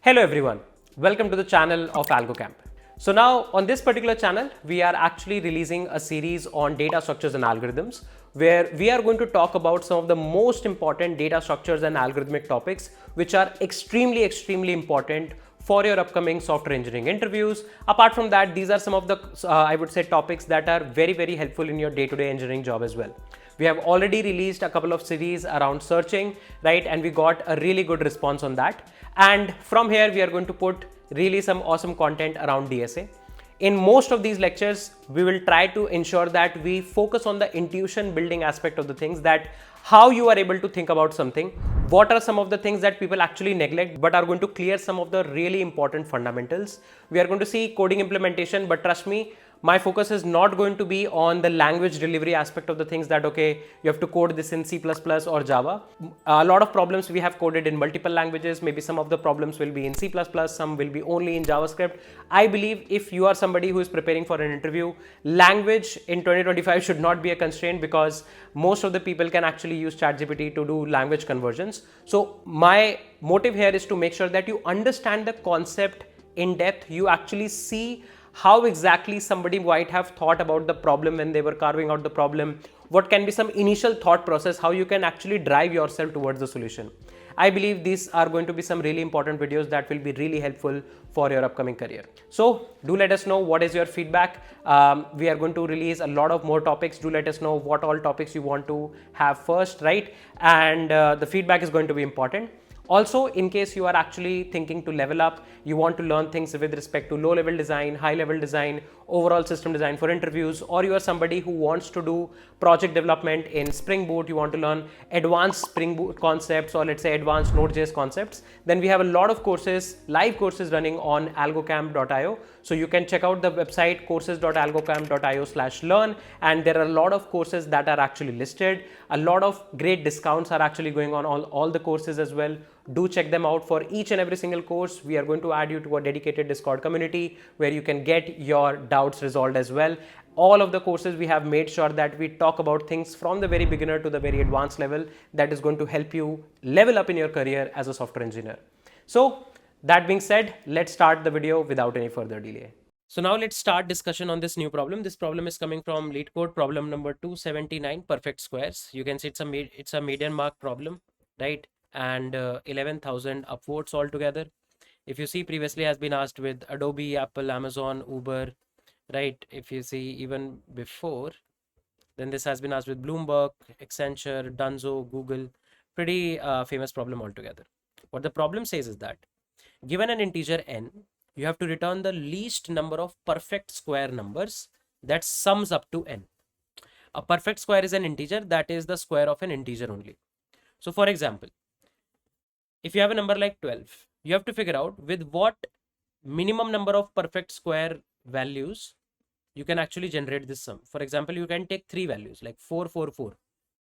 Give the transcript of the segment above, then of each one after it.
Hello everyone, welcome to the channel of Algocamp. So now on this particular channel, we are actually releasing a series on data structures and algorithms where we are going to talk about some of the most important data structures and algorithmic topics which are extremely important for your upcoming software engineering interviews. Apart from that, these are some of the I would say topics that are very helpful in your day-to-day engineering job as well. We have already released a couple of series around searching, right? And we got a really good response on that. And from here, we are going to put really some awesome content around DSA. In most of these lectures, we will try to ensure that we focus on the intuition building aspect of the things, that how you are able to think about something, what are some of the things that people actually neglect but are going to clear some of the really important fundamentals. We are going to see coding implementation, but trust me, my focus is not going to be on the language delivery aspect of the things, that okay, you have to code this in C++ or Java. A lot of problems we have coded in multiple languages. Maybe some of the problems will be in C++, some will be only in JavaScript. I believe if you are somebody who is preparing for an interview, language in 2025 should not be a constraint, because most of the people can actually use ChatGPT to do language conversions. So my motive here is to make sure that you understand the concept in depth. You actually see how exactly somebody might have thought about the problem when they were carving out the problem, what can be some initial thought process, how you can actually drive yourself towards the solution. I believe these are going to be some really important videos that will be really helpful for your upcoming career. So do let us know what is your feedback. We are going to release a lot of more topics. Do let us know what all topics you want to have first, right? And the feedback is going to be important. Also, in case you are actually thinking to level up, you want to learn things with respect to low-level design, high-level design, overall system design for interviews, or you are somebody who wants to do project development in Spring Boot, you want to learn advanced Spring Boot concepts, or let's say advanced Node.js concepts, then we have a lot of courses, live courses running on algocamp.io. So you can check out the website courses.algocamp.io/learn, and there are a lot of courses that are actually listed. A lot of great discounts are actually going on all the courses as well. Do check them out. For each and every single course, we are going to add you to a dedicated Discord community where you can get your doubts resolved as well. All of the courses, we have made sure that we talk about things from the very beginner to the very advanced level that is going to help you level up in your career as a software engineer. So that being said, let's start the video without any further delay. So now let's start discussion on this new problem. This problem is coming from Leetcode, problem number 279, perfect squares. You can see it's a median mark problem, right? And 11,000 upvotes altogether. If you see, previously has been asked with Adobe, Apple, Amazon, Uber, right? If you see even before, then this has been asked with Bloomberg, Accenture, Dunzo, Google. Pretty famous problem altogether. What the problem says is that given an integer n, you have to return the least number of perfect square numbers that sums up to n. A perfect square is an integer that is the square of an integer only. So for example, if you have a number like 12, you have to figure out with what minimum number of perfect square values you can actually generate this sum. For example, you can take 3 values like 4, 4, 4.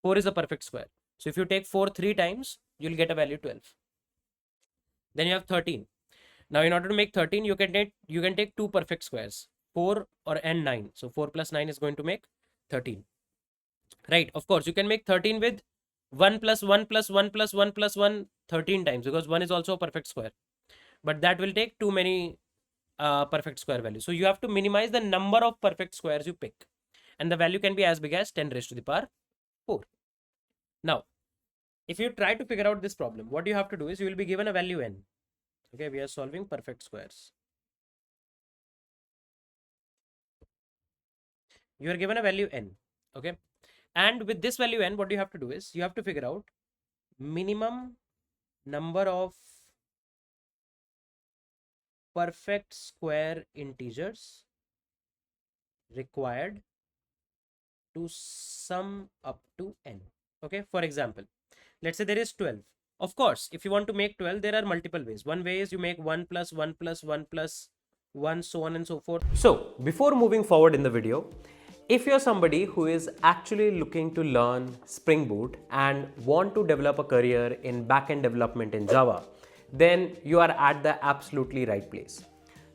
4 is a perfect square. So if you take 4 3 times, you'll get a value 12. Then you have 13. Now in order to make 13, you can take 2 perfect squares, 4 or n 9. So 4 plus 9 is going to make 13. Right? Of course, you can make 13 with 1 plus 1 plus 1 plus 1 plus 1 13 times, because 1 is also a perfect square. But that will take too many perfect square values. So you have to minimize the number of perfect squares you pick. And the value can be as big as 10 raised to the power 4. Now, if you try to figure out this problem, what you have to do is you will be given a value n. Okay, we are solving perfect squares. You are given a value n. Okay. And with this value n, what you have to do is you have to figure out minimum number of perfect square integers required to sum up to n. Okay, for example, let's say there is 12. Of course, if you want to make 12, there are multiple ways. One way is you make 1 plus 1 plus 1 plus 1, so on and so forth. So before moving forward in the video, if you're somebody who is actually looking to learn Spring Boot and want to develop a career in backend development in Java, then you are at the absolutely right place.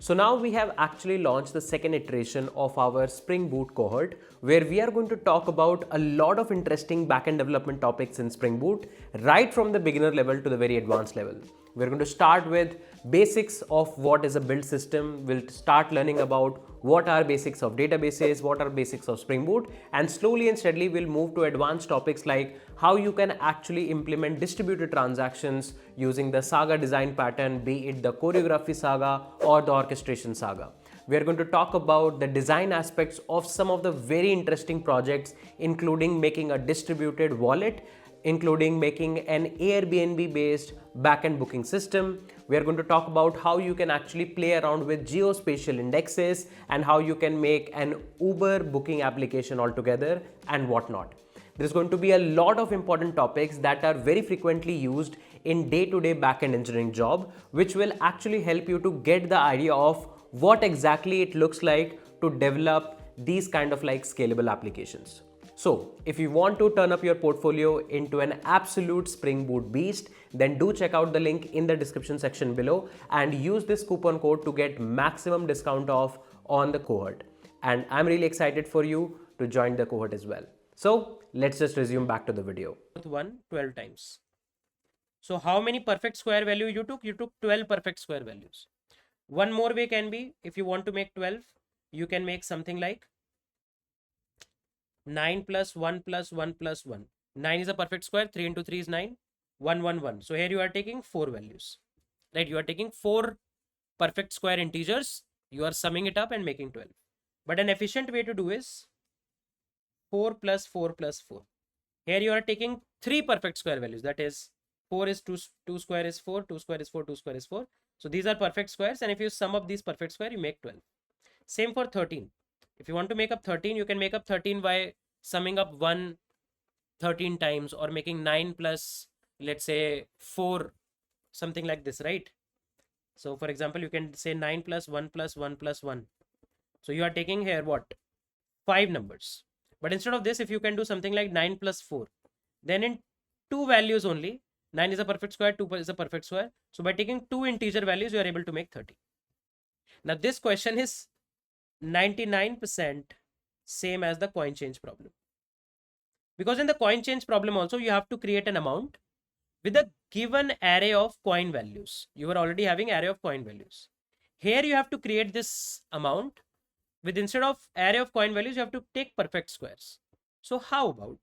So now we have actually launched the second iteration of our Spring Boot cohort, where we are going to talk about a lot of interesting backend development topics in Spring Boot, right from the beginner level to the very advanced level. We're going to start with basics of what is a build system. We'll start learning about what are basics of databases, what are basics of Spring Boot, and slowly and steadily we'll move to advanced topics like how you can actually implement distributed transactions using the saga design pattern, be it the choreography saga or the orchestration saga. We are going to talk about the design aspects of some of the very interesting projects, including making a distributed wallet, including making an Airbnb based backend booking system. We are going to talk about how you can actually play around with geospatial indexes and how you can make an Uber booking application altogether and whatnot. There's going to be a lot of important topics that are very frequently used in day-to-day backend engineering job, which will actually help you to get the idea of what exactly it looks like to develop these kind of like scalable applications. So if you want to turn up your portfolio into an absolute Spring Boot beast, then do check out the link in the description section below and use this coupon code to get maximum discount off on the cohort. And I'm really excited for you to join the cohort as well. So let's just resume back to the video. 12 times. So how many perfect square value you took? You took 12 perfect square values. One more way can be, if you want to make 12, you can make something like 9 plus 1 plus 1 plus 1. 9 is a perfect square, 3 into 3 is 9, 1, 1, 1. So here you are taking 4 values, right? You are taking 4 perfect square integers, you are summing it up and making 12. But an efficient way to do is 4 plus 4 plus 4. Here you are taking 3 perfect square values, that is 4 is 2 square is 4, 2 square is 4, 2 square is 4. So these are perfect squares, and if you sum up these perfect square, you make 12. Same for 13. If you want to make up 13, you can make up 13 by summing up 1 13 times or making 9 plus, let's say, 4, something like this, right? So for example, you can say 9 plus 1 plus 1 plus 1. So you are taking here what? 5 numbers. But instead of this, if you can do something like 9 plus 4, then in 2 values only, 9 is a perfect square, 2 is a perfect square. So by taking 2 integer values, you are able to make 30. Now this question is 99% same as the coin change problem. Because in the coin change problem also, you have to create an amount with a given array of coin values. You are already having array of coin values. Here you have to create this amount with, instead of array of coin values, you have to take perfect squares. So how about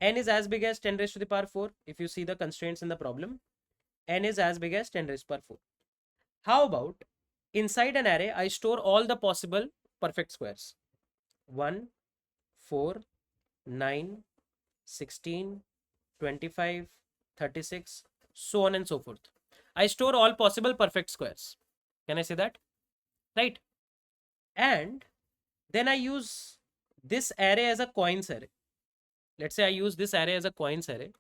n is as big as 10 raised to the power 4. If you see the constraints in the problem, n is as big as 10 raised to the power 4. How about inside an array, I store all the possible perfect squares. 1, 4, 9, 16, 25, 36, so on and so forth. I store all possible perfect squares. Can I say that? Right. And then I use this array as a coins array. Let's say I use this array as a coins array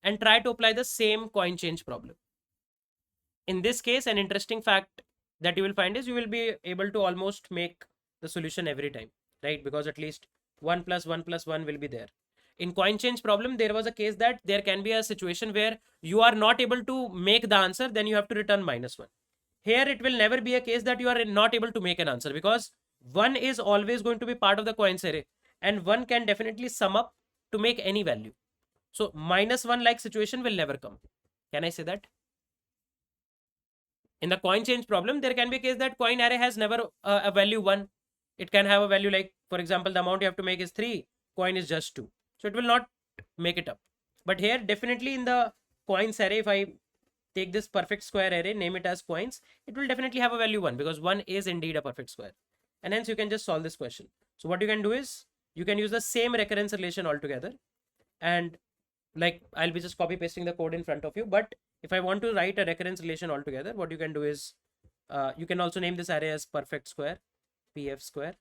and try to apply the same coin change problem. In this case, an interesting fact that you will find is you will be able to almost make the solution every time, right? Because at least 1 plus 1 plus 1 will be there. In coin change problem, there was a case that there can be a situation where you are not able to make the answer, then you have to return -1. Here it will never be a case that you are not able to make an answer, because 1 is always going to be part of the coins array and 1 can definitely sum up to make any value. So -1 like situation will never come. Can I say that? In the coin change problem, there can be a case that coin array has never a value 1. It can have a value like, for example, the amount you have to make is 3, coin is just 2. So it will not make it up. But here definitely in the coins array, if I take this perfect square array, name it as coins, it will definitely have a value 1, because 1 is indeed a perfect square. And hence you can just solve this question. So what you can do is, you can use the same recurrence relation altogether. And like, I'll be just copy pasting the code in front of you. But if I want to write a recurrence relation altogether, what you can do is, you can also name this array as perfect square, pf square.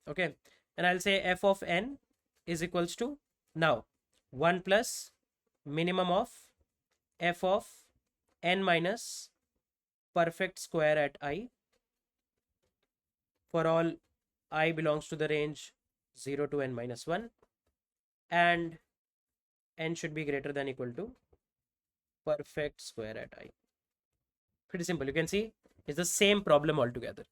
Okay. And I'll say f of n is equals to, now 1 plus minimum of f of n minus perfect square at I for all I belongs to the range 0 to n minus 1, and n should be greater than equal to perfect square at I. Pretty simple. You can see it's the same problem altogether.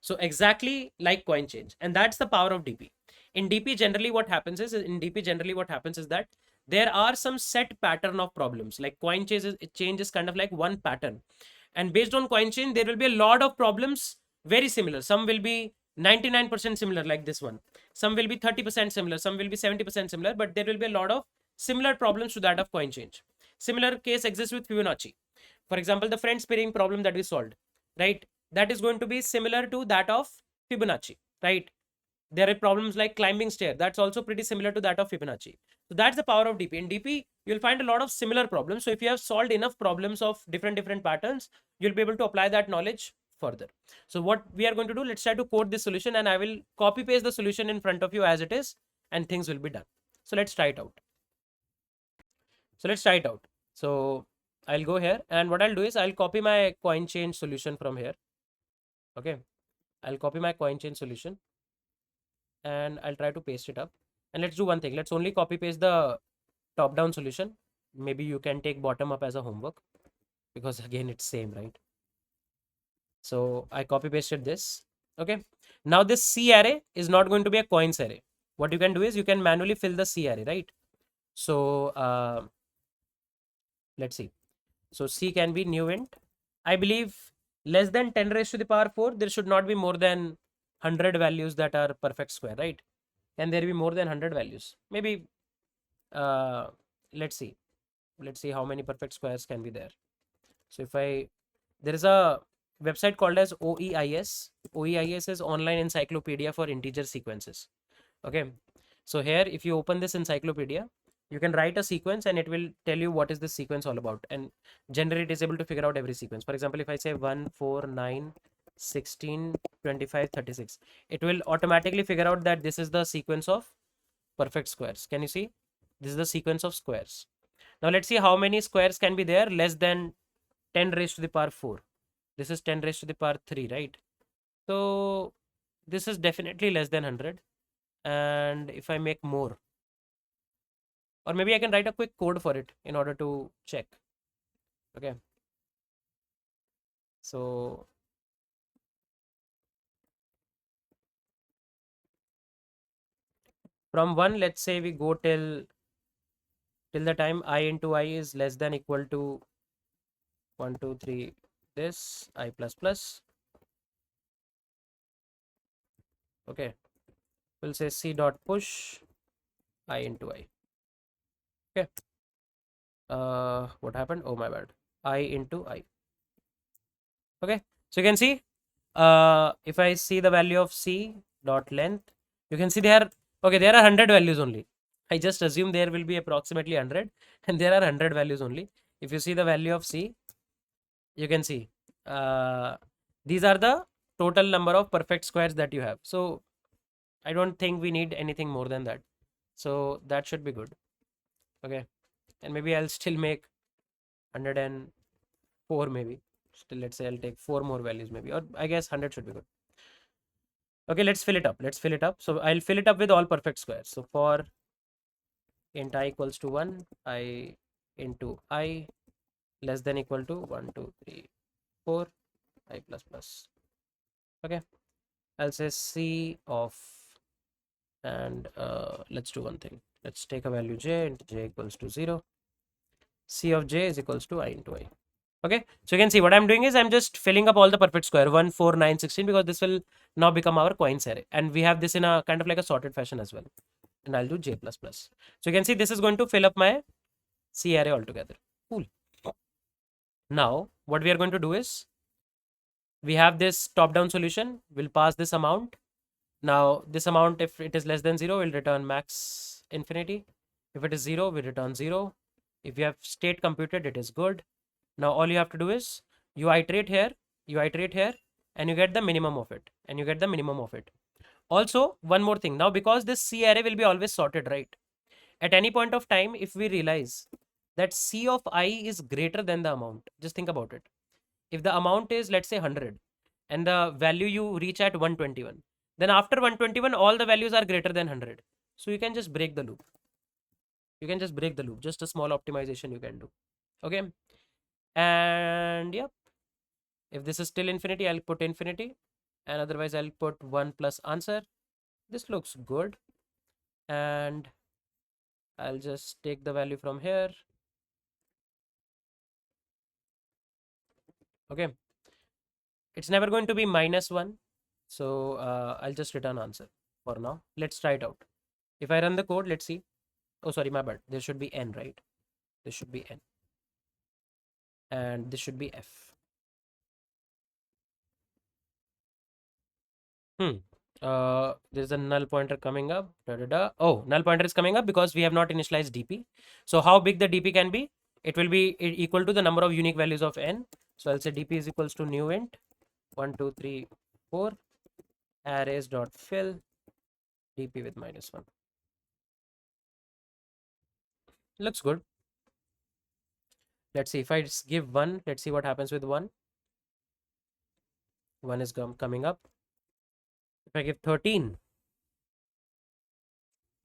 So exactly like coin change, and that's the power of DP. In DP generally what happens is that there are some set pattern of problems. Like coin change is kind of like one pattern, and based on coin change there will be a lot of problems very similar. Some will be 99% similar like this one, some will be 30% similar, some will be 70% similar, but there will be a lot of similar problems to that of coin change. Similar case exists with Fibonacci. For example, the friends pairing problem that we solved, right, that is going to be similar to that of Fibonacci, right? There are problems like climbing stair, that's also pretty similar to that of Fibonacci. So that's the power of DP. In DP you'll find a lot of similar problems, so if you have solved enough problems of different patterns, you'll be able to apply that knowledge further. So what we are going to do, let's try to code this solution, and I will copy paste the solution in front of you as it is, and things will be done. So let's try it out. So I'll go here, and what I'll do is I'll copy my coin change solution from here. Okay, I'll copy my coin change solution and I'll try to paste it up. And let's do one thing, let's only copy paste the top down solution. Maybe you can take bottom up as a homework, because again it's same, right? So I copy pasted this. Okay, now this C array is not going to be a coins array. What you can do is you can manually fill the C array, right? So let's see. So C can be new int. I believe less than 10 raised to the power 4, there should not be more than 100 values that are perfect square, right? Can there be more than 100 values? Maybe let's see how many perfect squares can be there. So if there is a website called as OEIS. OEIS is Online Encyclopedia for Integer Sequences. Okay, so here if you open this encyclopedia, you can write a sequence and it will tell you what is this sequence all about, and generally it is able to figure out every sequence. For example, if I say 1 4 9 16 25 36, it will automatically figure out that this is the sequence of perfect squares. Can you see? This is the sequence of squares. Now let's see how many squares can be there less than 10 raised to the power 4. This is 10 raised to the power 3, right? So this is definitely less than 100. And if I make more, or maybe I can write a quick code for it in order to check. Okay, so from 1, let's say we go till the time I into I is less than equal to 1 2 3 this I plus plus. Okay, we'll say C dot push I into I. Okay, what happened? Oh my bad, I into I. Okay, so you can see if I see the value of C dot length, you can see there are 100 values only. I just assume there will be approximately 100 and there are 100 values only. If you see the value of C, you can see these are the total number of perfect squares that you have. So I don't think we need anything more than that. So that should be good. Okay, and maybe I'll still make 104 maybe. Still, let's say I'll take 4 more values maybe, or I guess 100 should be good. Okay, let's fill it up. So I'll fill it up with all perfect squares. So for int I equals to 1, I into I less than equal to 1 2 3 4 I plus plus. Okay, I'll say C of, and let's do one thing, let's take a value j, and j equals to 0. C of j is equals to I into I. Okay, so you can see what I'm doing is I'm just filling up all the perfect square 1 4 9 16, because this will now become our coins array, and we have this in a kind of like a sorted fashion as well. And I'll do j plus plus. So you can see this is going to fill up my C array altogether. Cool. Now what we are going to do is, we have this top down solution, we'll pass this amount. Now this amount, if it is less than 0, will return max infinity. If it is 0, we return 0. If you have state computed, it is good. Now all you have to do is you iterate here, and you get the minimum of it, Also, one more thing, now because this C array will be always sorted, right? At any point of time, if we realize that C of I is greater than the amount, just think about it. If the amount is, let's say, 100 and the value you reach at 121, then after 121 all the values are greater than 100. So you can just break the loop. Just a small optimization you can do. Okay, and yep, if this is still infinity, I'll put infinity, and otherwise I'll put 1 plus answer. This looks good. And I'll just take the value from here. Okay, it's never going to be -1, so I'll just return answer for now. Let's try it out. If I run the code, let's see. Oh, sorry, my bad. There should be n, right? This should be n, and this should be f. There's a null pointer coming up. Oh, null pointer is coming up because we have not initialized DP. So how big the DP can be? It will be equal to the number of unique values of n. So I'll say DP is equals to new int 1, 2, 3, 4 arrays dot fill DP with -1. Looks good. Let's see if I just give 1. Let's see what happens with 1. 1 is coming up. If I give 13,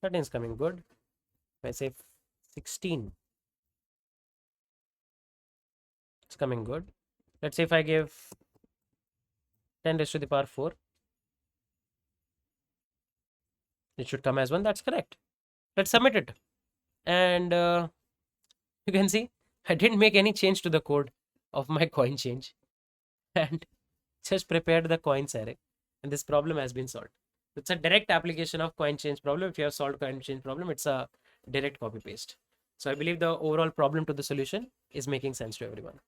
13 is coming good. If I say 16, it's coming good. Let's say if I give 10 raised to the power 4, it should come as 1. That's correct. Let's submit it. And you can see I didn't make any change to the code of my coin change and just prepared the coins array, and this problem has been solved. It's a direct application of coin change problem. If you have solved coin change problem, it's a direct copy paste. So I believe the overall problem to the solution is making sense to everyone.